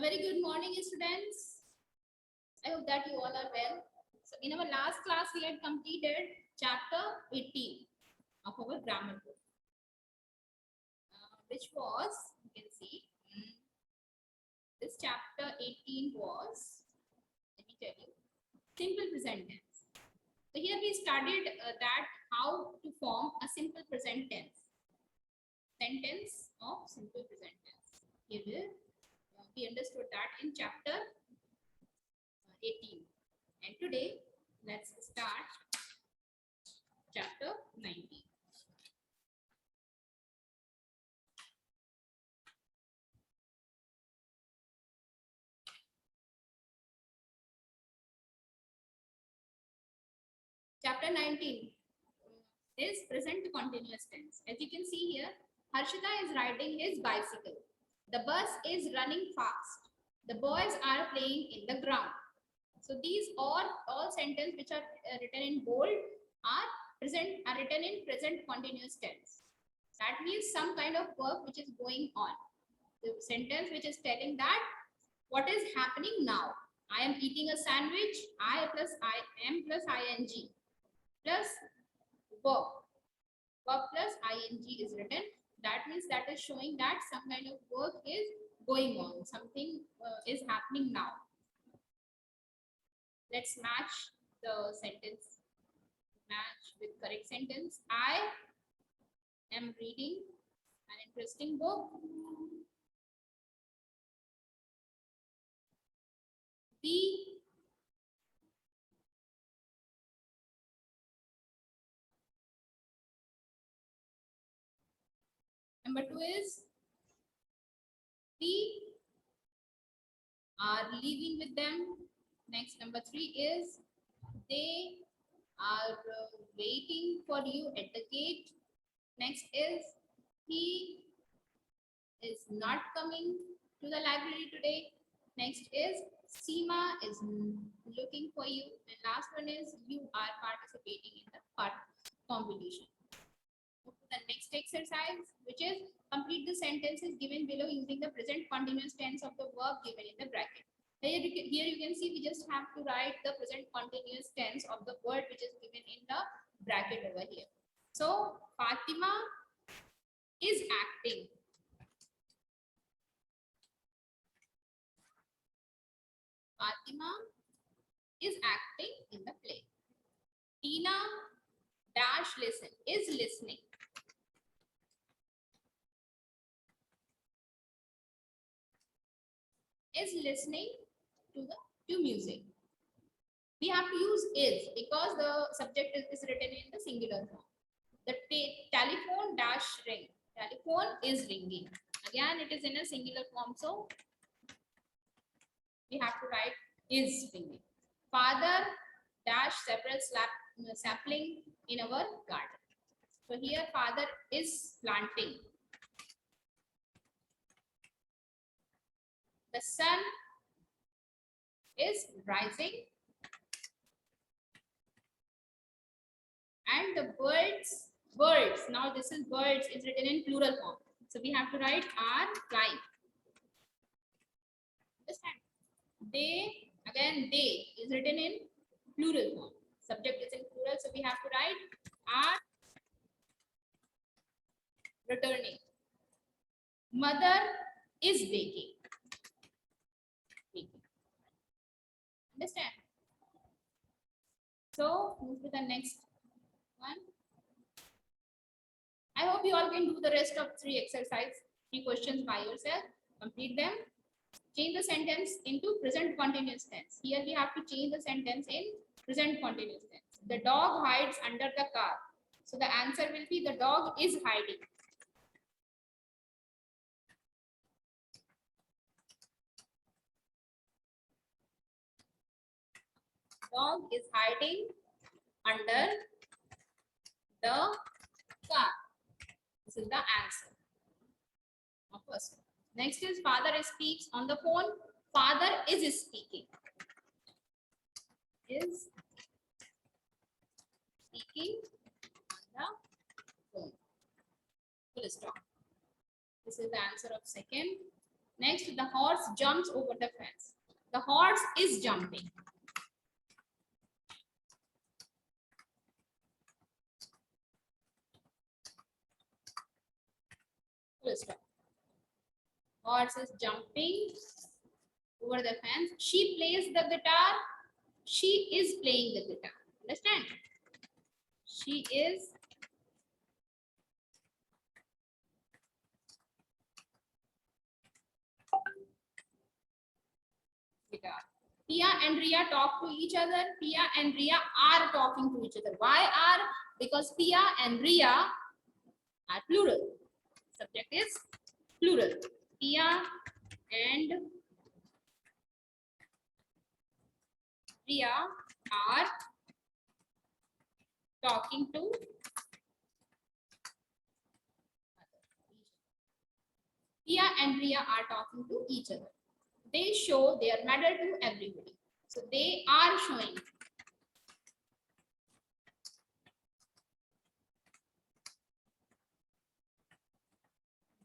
A very good morning, students. I hope that you all are well. So, in our last class, we had completed chapter 18 of our grammar book, which was, you can see, this chapter 18 was, let me tell you, simple present tense. So, here we studied that how to form a simple present tense. Sentence of simple present tense. Here we understood that in chapter 18. And today, let's start chapter 19. Chapter 19 is present continuous tense. As you can see here, Harshita is riding his bicycle. The bus is running fast. The boys are playing in the ground. So these all sentences which are written in bold are written in present continuous tense. That means some kind of work which is going on. The sentence which is telling that what is happening now. I am eating a sandwich. I plus I am plus ing plus verb. Verb plus ing is written. That means that is showing that some kind of work is going on. Something is happening now. Let's match the sentence. Match with correct sentence. I am reading an interesting book. The number 2 is we are living with them. Next, number 3 is they are waiting for you at the gate. Next is he is not coming to the library today. Next is Seema is looking for you. And last one is you are participating in the competition. The next exercise, which is complete the sentences given below using the present continuous tense of the verb given in the bracket. Here you can see we just have to write the present continuous tense of the word which is given in the bracket over here. So Fatima is acting. Fatima is acting in the play. Tina dash listen is listening. Is listening to music. We have to use is because the subject is written in the singular form. The telephone dash ring. Telephone is ringing. Again, it is in a singular form, so we have to write is ringing. Father dash several sapling in our garden. So here father is planting. The sun is rising. And the birds, now this is birds is written in plural form. So we have to write are flying. Understand? They, again they is written in plural form. Subject is in plural, so we have to write are returning. Mother is baking. Understand? So move to the next one. I hope you all can do the rest of 3 exercises, 3 questions by yourself. Complete them. Change the sentence into present continuous tense. Here we have to change the sentence in present continuous tense. The dog hides under the car. So the answer will be the dog is hiding. Dog is hiding under the car. This is the answer of first. Next is father speaks on the phone. Father is speaking. Is speaking on the phone. Full stop. This is the answer of second. Next, the horse jumps over the fence. The horse is jumping. Full stop. Horse is jumping over the fence. She plays the guitar. She is playing the guitar. Understand? She is guitar. Pia and Ria talk to each other. Pia and Ria are talking to each other. Why are? Because Pia and Ria are plural. Subject is plural. Pia and Ria are talking to Pia and Ria are talking to each other. They show their matter to everybody. So they are showing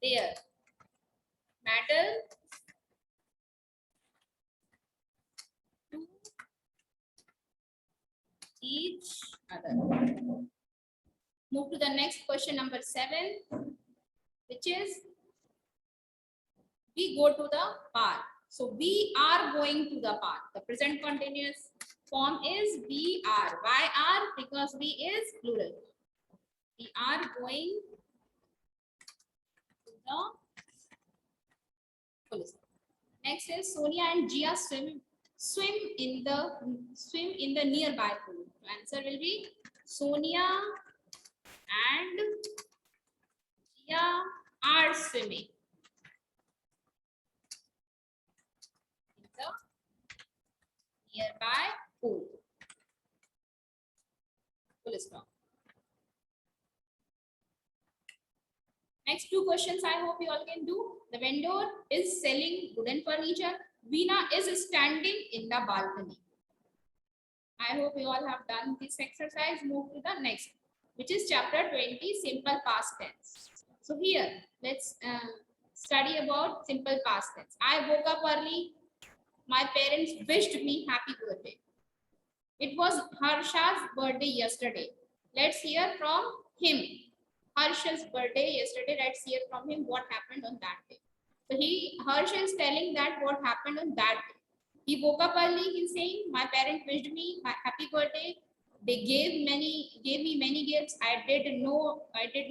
their matter to each other. Move to the next question, number 7, which is we go to the park. So we are going to the park. The present continuous form is we are. Why are? Because we is plural. We are going to the police. Next is Sonia and Jia swim in the nearby pool. Answer will be Sonia and Jia are swimming in the nearby pool. Full stop. Next 2 questions I hope you all can do. The vendor is selling wooden furniture. Veena is standing in the balcony. I hope you all have done this exercise. Move to the next, which is chapter 20, simple past tense. So here, let's study about simple past tense. I woke up early. My parents wished me happy birthday. It was Harsha's birthday yesterday. Let's hear from him. Harsha's birthday yesterday. Let's hear from him what happened on that day. So Harsha is telling that what happened on that day. He woke up early. He's saying, my parents wished me happy birthday. They gave me many gifts. I did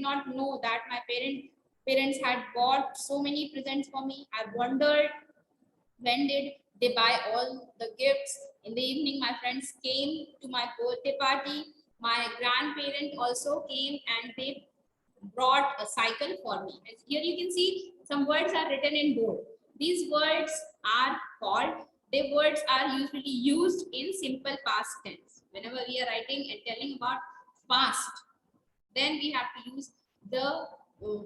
not know that my parents had bought so many presents for me. I wondered when did they buy all the gifts. In the evening, my friends came to my birthday party. My grandparents also came and they brought a cycle for me. As here you can see some words are written in bold. These words are called, the words are usually used in simple past tense. Whenever we are writing and telling about past, then we have to use the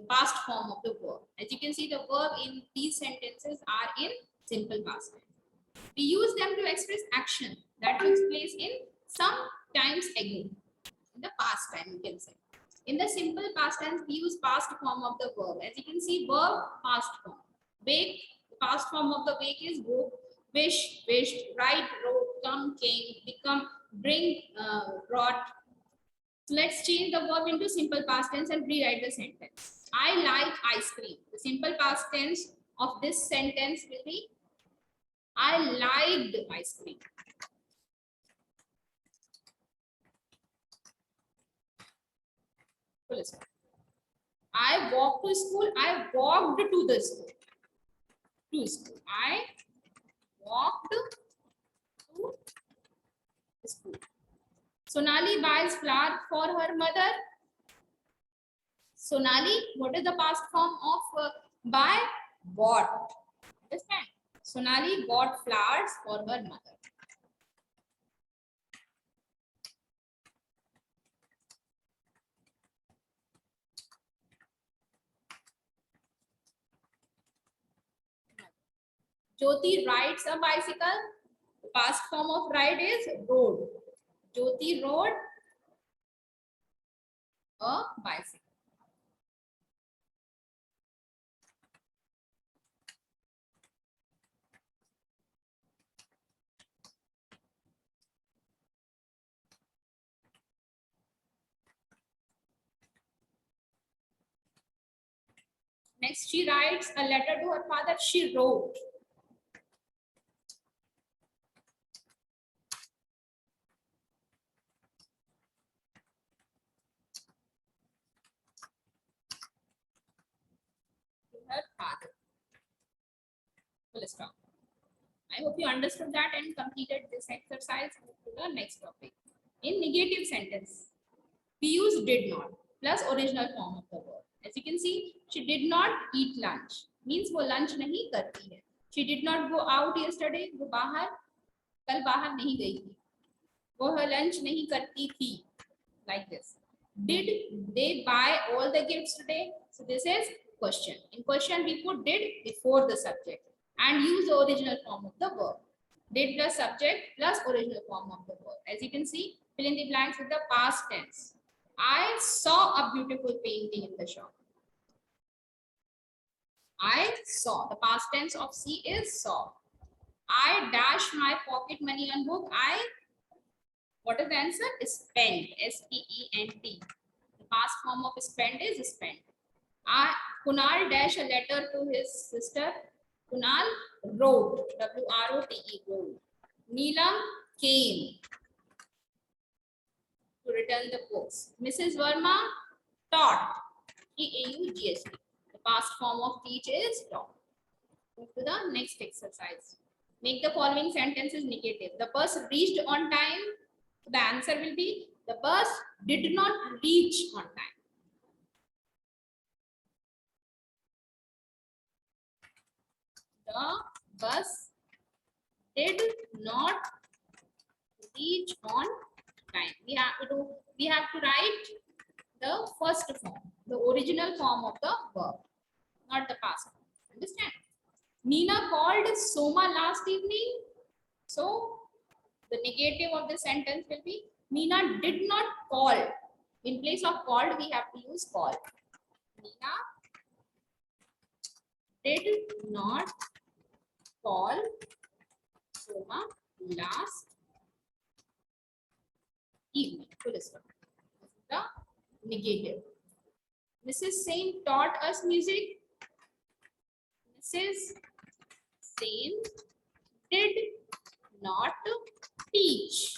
past form of the verb. As you can see, the verb in these sentences are in simple past tense. We use them to express action that took place in some times ago. In the past time, you can say. In the simple past tense, we use past form of the verb. As you can see, verb, past form. Wake, the past form of the wake is woke, wish, wished, write, wrote, come, came, become, bring, brought. So let's change the verb into simple past tense and rewrite the sentence. I like ice cream. The simple past tense of this sentence will be I liked ice cream. I walked to school. I walked to the school. To school. I walked to school. Sonali buys flour for her mother. Sonali, what is the past form of buy? Bought. Understand? Sonali bought flowers for her mother. Jyoti rides a bicycle. The past form of ride is rode. Jyoti rode a bicycle. Next, she writes a letter to her father. She wrote. To her father. Full stop. I hope you understood that and completed this exercise. Move to the next topic. In negative sentence, we use did not plus original form of the verb. As you can see, she did not eat lunch. Means वो lunch नहीं करती है. She did not go out yesterday. वो कल बाहर नहीं गई थी. वो lunch नहीं करती थी. Like this. Did they buy all the gifts today? So this is question. In question, we put did before the subject and use the original form of the verb. Did plus subject plus original form of the verb. As you can see, fill in the blanks with the past tense. I saw a beautiful painting in the shop. I saw. The past tense of see is saw. I dashed my pocket money on book. What is the answer? Spent. S-P-E-N-T. The past form of spend is spent. Kunal dashed a letter to his sister. Kunal wrote. W-R-O-T-E. Wrote. Neelam came to return the books. Mrs. Verma taught. T-A-U-G-H-T. The past form of teach is taught. Move to the next exercise. Make the following sentences negative. The bus reached on time. The answer will be the bus did not reach on time. The bus did not reach on time. We have to write the first form, the original form of the verb, not the past form. Understand? Nina called Soma last evening. So the negative of the sentence will be Nina did not call. In place of called, we have to use call. Nina did not call Soma last evening. Full stop. The negative. Mrs. Sain taught us music. Mrs. Sain did not teach.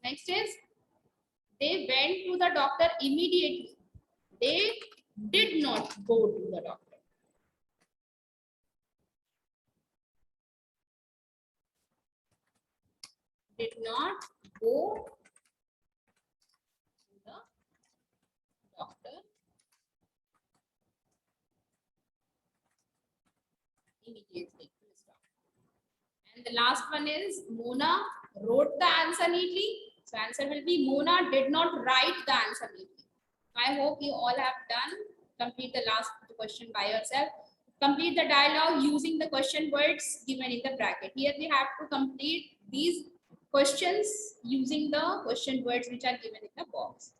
Next is they went to the doctor immediately. They did not go to the doctor. Did not go to the doctor immediately. And the last one is Mona wrote the answer neatly. So answer will be Mona did not write the answer neatly. I hope you all have done. Complete the last question by yourself. Complete the dialogue using the question words given in the bracket. Here we have to complete these questions using the question words which are given in the box.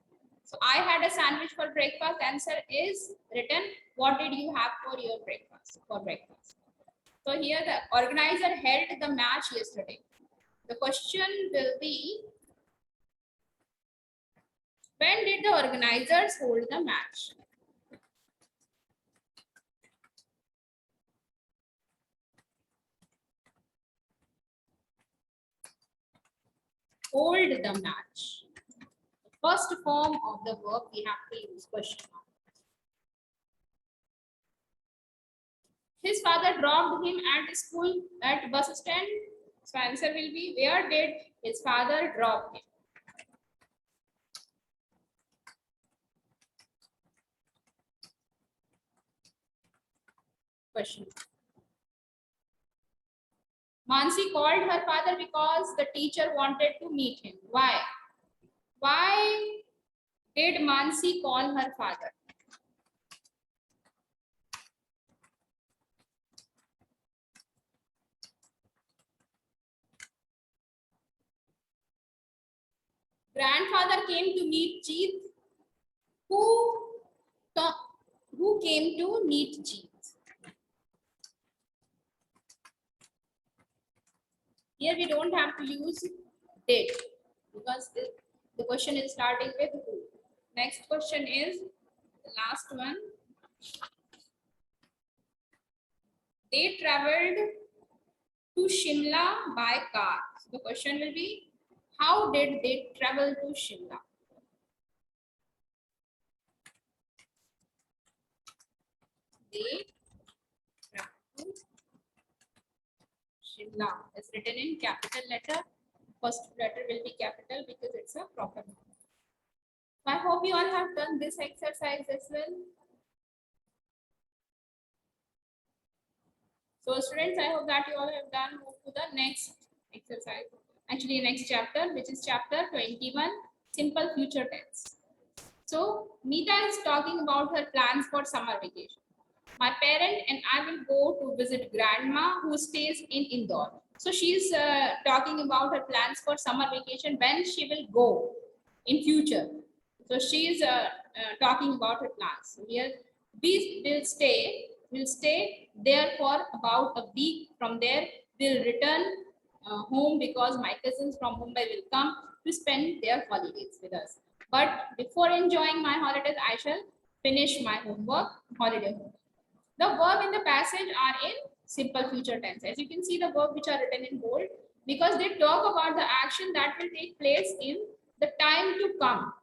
So I had a sandwich for breakfast. Answer is written. What did you have for your breakfast? So here the organizer held the match yesterday. The question will be, when did the organizers hold the match? Hold the match. The first form of the verb we have to use question mark. His father dropped him at school at bus stand. So answer will be, where did his father drop him? Question. Mansi called her father because the teacher wanted to meet him. Why? Why did Mansi call her father? Grandfather came to meet Jeet. Who came to meet Jeet? Here we don't have to use did because The question is starting with who. Next question is the last one. They traveled to Shimla by car. So the question will be, how did they travel to Shimla? They traveled to Shimla. It's written in capital letter. First letter will be capital because it's a proper noun. I hope you all have done this exercise as well. So students, I hope that you all have done. Move to the next exercise. Actually, next chapter, which is chapter 21, simple future tense. So Meeta is talking about her plans for summer vacation. My parent and I will go to visit grandma who stays in Indore. So she's talking about her plans for summer vacation, when she will go in future. So she is talking about her plans. So here we will stay there for about a week. From there we'll return home because my cousins from Mumbai will come to spend their holidays with us. But before enjoying my holidays, I shall finish my homework, holiday homework. The verb in the passage are in simple future tense. As you can see, the verb which are written in bold because they talk about the action that will take place in the time to come.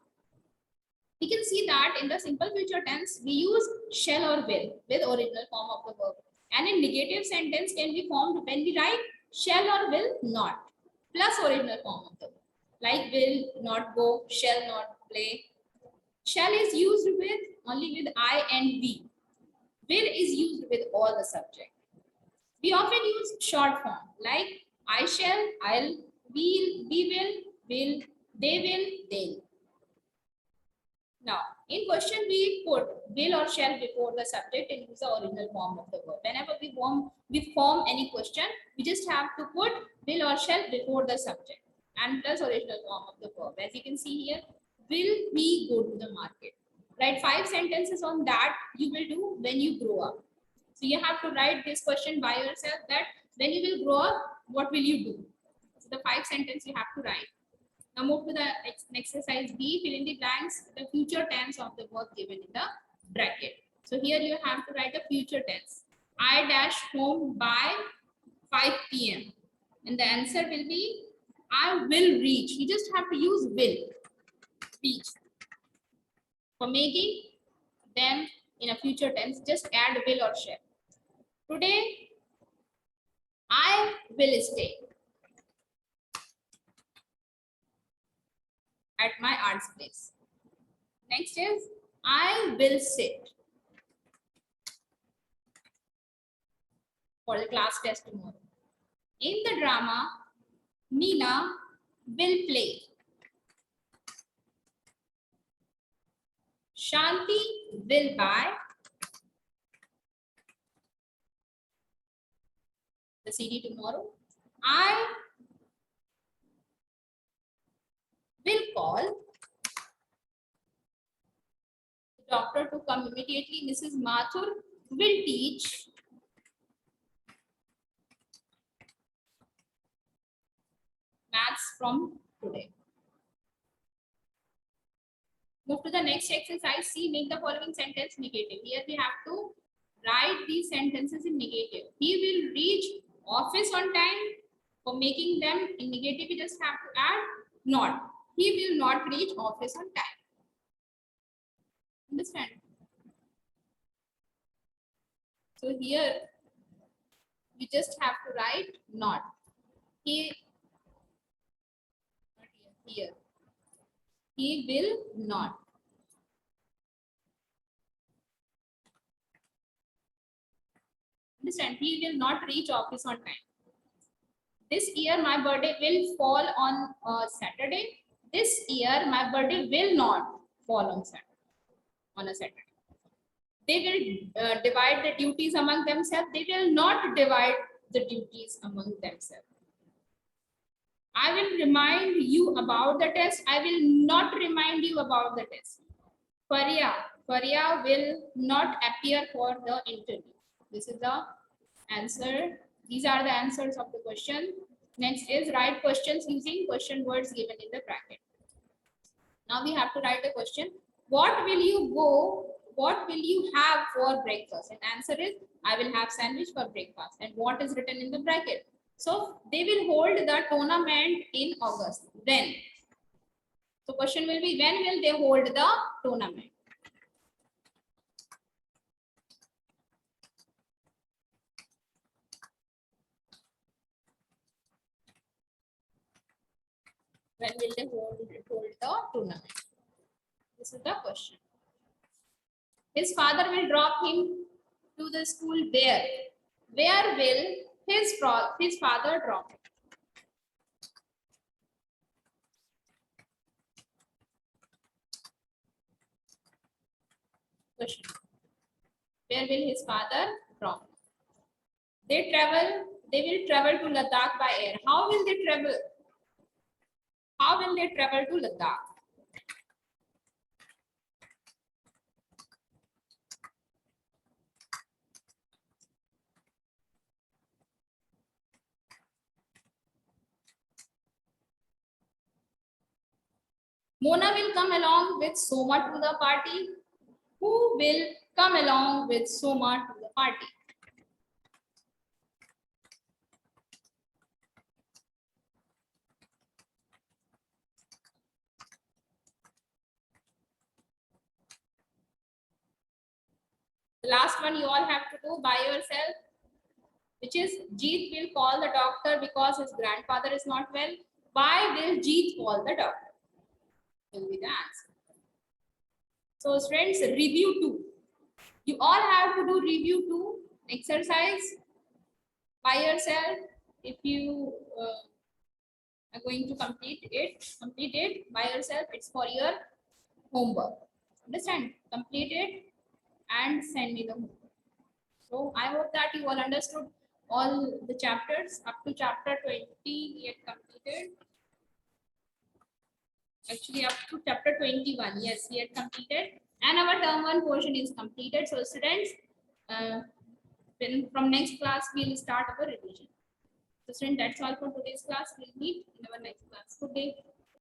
We can see that in the simple future tense, we use shall or will with original form of the verb. And in negative sentence can be formed when we write shall or will not plus original form of the verb. Like will not go, shall not play. Shall is used with only with I and we. Will is used with all the subject. We often use short form like I shall, I'll, we will, they will, they'll. Now, in question, we put will or shall before the subject and use the original form of the verb. Whenever we form any question, we just have to put will or shall before the subject and plus original form of the verb. As you can see here, will we go to the market? Write 5 sentences on that you will do when you grow up. So you have to write this question by yourself that when you will grow up, what will you do? So the 5 sentences you have to write. Now move to the exercise B, fill in the blanks, the future tense of the verb given in the bracket. So here you have to write a future tense. I dash home by 5 p.m. And the answer will be, I will reach. You just have to use will, reach. For making them in a future tense, just add will or shall. Today, I will stay at my aunt's place. Next is, I will sit for the class test tomorrow. In the drama, Meena will play. Shanti will buy the CD tomorrow. I will call the doctor to come immediately. Mrs. Mathur will teach maths from today. Move to the next exercise. See, make the following sentence negative. Here we have to write these sentences in negative. He will reach office on time. For making them in negative, we just have to add not. He will not reach office on time. Understand? So here we just have to write not. He will not. Understand? He will not reach office on time. This year my birthday will fall on Saturday. This year my birthday will not fall on a Saturday. They will divide the duties among themselves. They will not divide the duties among themselves. I will remind you about the test. I will not remind you about the test. Faria will not appear for the interview. This is the answer. These are the answers of the question. Next is write questions using question words given in the bracket. Now we have to write a question. What will you have for breakfast? And answer is, I will have sandwich for breakfast. And what is written in the bracket? So they will hold the tournament in August. When? So question will be, when will they hold the tournament? When will they hold the tournament? This is the question. His father will drop him to the school where? Where will his father drop him? Question. Where will his father drop him? They will travel to Ladakh by air. How will they travel? How will they travel to Ladakh? Mona will come along with Soma to the party. Who will come along with Soma to the party? The last one you all have to do by yourself, which is Jeet will call the doctor because his grandfather is not well. Why will Jeet call the doctor? Will be the answer. So friends, review 2. You all have to do review 2 exercise by yourself. If you are going to complete it by yourself. It's for your homework. Understand? Complete it and send me the homework. So I hope that you all understood all the chapters up to chapter 20 yet completed. Actually, up to chapter 21, yes, we had completed, and our term 1 portion is completed. So students, from next class we will start our revision. So students, that's all for today's class. We'll meet in our next class. Good day.